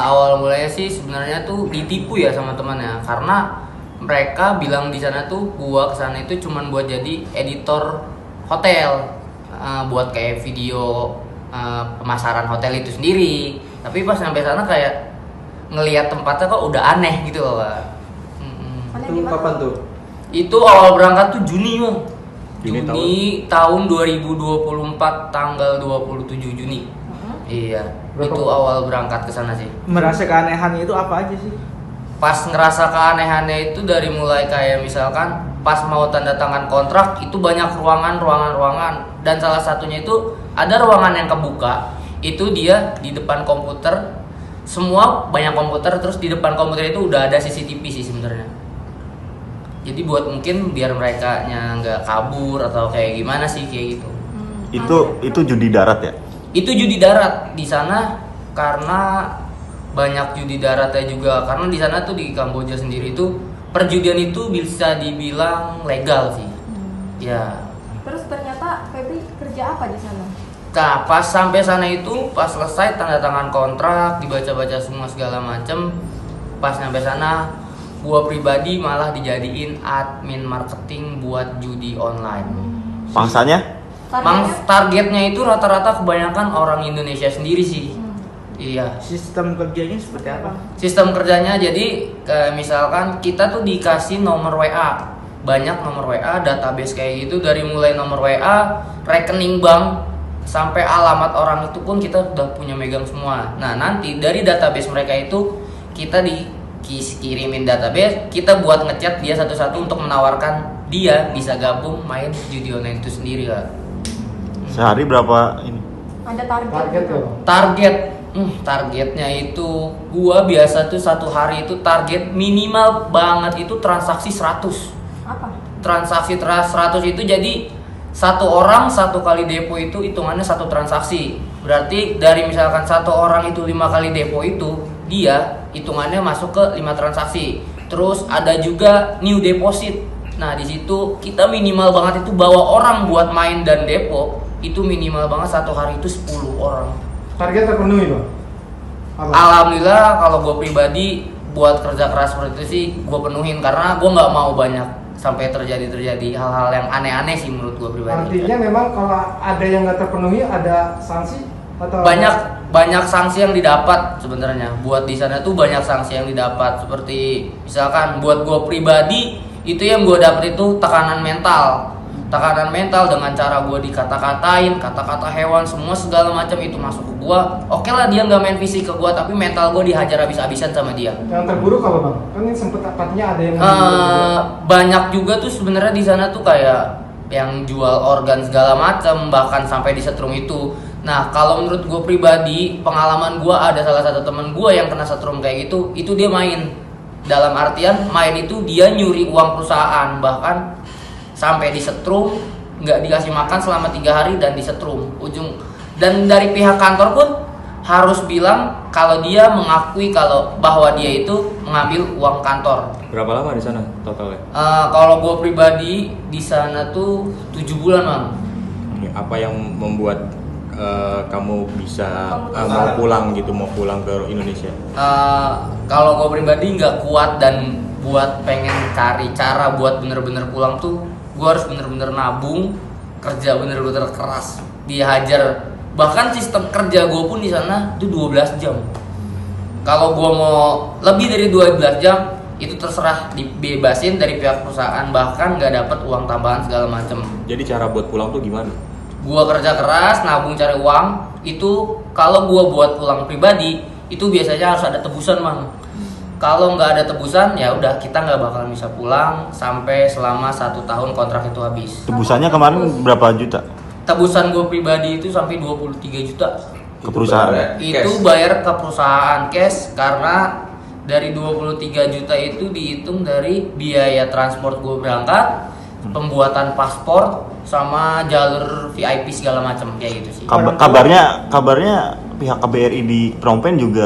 awal mulanya sih sebenarnya tuh ditipu ya sama temannya, karena mereka bilang di sana tuh gua kesana itu cuman buat jadi editor hotel, buat kayak video pemasaran hotel itu sendiri. Tapi pas sampai sana kayak ngelihat tempatnya kok udah aneh gitu loh, Pak. Itu kapan tuh? Itu awal berangkat tuh Juni, Bang. Juni tahun 2024 tanggal 27 Juni. Iya, itu awal berangkat ke sana sih. Merasa keanehannya itu apa aja sih? Pas ngerasa keanehannya itu dari mulai kayak misalkan pas mau tanda tangan kontrak itu banyak ruangan dan salah satunya itu ada ruangan yang kebuka, itu dia di depan komputer, semua banyak komputer, terus di depan komputer itu udah ada CCTV sih sebenarnya. Jadi buat mungkin biar mereka nggak kabur atau kayak gimana sih kayak gitu. Itu judi darat ya? Itu judi darat di sana karena banyak judi daratnya juga, karena di sana tuh di Kamboja sendiri itu perjudian itu bisa dibilang legal sih. Ya. Terus ternyata Febri kerja apa di sana? Nah, pas sampai sana itu pas selesai tanda tangan kontrak, dibaca-baca semua segala macem, pas sampai sana gua pribadi malah dijadiin admin marketing buat judi online. Pangsanya? Targetnya itu rata-rata kebanyakan orang Indonesia sendiri sih. Iya. Sistem kerjanya seperti apa? Sistem kerjanya jadi misalkan kita tuh dikasih nomor WA, banyak nomor WA, database kayak gitu, dari mulai nomor WA, rekening bank, sampai alamat orang itu pun kita udah punya megang semua. Nah nanti dari database mereka itu kita dikirimin database, kita buat ngechat dia satu-satu untuk menawarkan dia bisa gabung main judi online itu sendiri lah. Sehari berapa ini? Ada target Targetnya itu gua biasa tuh satu hari itu target minimal banget itu transaksi 100. Apa? Transaksi 100 itu jadi satu orang satu kali depo itu hitungannya satu transaksi. Berarti dari misalkan satu orang itu 5 kali depo itu dia hitungannya masuk ke 5 transaksi. Terus ada juga new deposit. Nah di situ kita minimal banget itu bawa orang buat main dan depo itu minimal banget satu hari itu 10 orang. Target terpenuhi, Bang? Alhamdulillah kalau gue pribadi buat kerja keras seperti itu sih gue penuhin, karena gue nggak mau banyak sampai terjadi hal-hal yang aneh-aneh sih menurut gue pribadi. Artinya memang kalau ada yang nggak terpenuhi ada sanksi atau banyak sanksi yang didapat sebenarnya. Buat di sana tuh banyak sanksi yang didapat, seperti misalkan buat gue pribadi itu yang gue dapet itu tekanan mental dengan cara gue dikata-katain, kata-kata hewan, semua segala macam itu masuk ke gue. Oke lah dia nggak main fisik ke gue, tapi mental gue dihajar habis-habisan sama dia. Yang terburuk apa, Bang? Kan ini sempet tepatnya ada yang banyak juga tuh sebenarnya di sana tuh kayak yang jual organ segala macam, bahkan sampai disetrum itu. Nah kalau menurut gue pribadi, pengalaman gue ada salah satu teman gue yang kena setrum kayak gitu, itu dia main. Dalam artian main itu dia nyuri uang perusahaan, bahkan sampai disetrum, nggak dikasih makan selama 3 hari dan disetrum dan dari pihak kantor pun harus bilang kalau dia mengakui bahwa dia itu mengambil uang kantor. Berapa lama di sana totalnya? Kalau gue pribadi di sana tuh 7 bulan, Bang. Apa yang membuat kamu bisa mau pulang ke Indonesia? Kalau gue pribadi nggak kuat dan buat pengen cari cara buat bener-bener pulang tuh gue harus bener-bener nabung, kerja bener-bener keras, dihajar. Bahkan sistem kerja gue pun di sana itu 12 jam. Kalau gue mau lebih dari 12 jam itu terserah, dibebasin dari pihak perusahaan, bahkan nggak dapat uang tambahan segala macem. Jadi cara buat pulang tuh gimana? Gue kerja keras, nabung cari uang. Itu kalau gue buat pulang pribadi itu biasanya harus ada tebusan, Bang. Kalau nggak ada tebusan ya udah kita nggak bakal bisa pulang sampai selama 1 tahun kontrak itu habis. Tebusannya kemarin berapa juta? Tebusan gue pribadi itu sampai 23 juta. Ke perusahaan? Itu bayar ke perusahaan cash, karena dari 23 juta itu dihitung dari biaya transport gue berangkat, pembuatan paspor, sama jalur VIP segala macam kayak gitu sih. Kabarnya pihak KBRI di Phnom Penh juga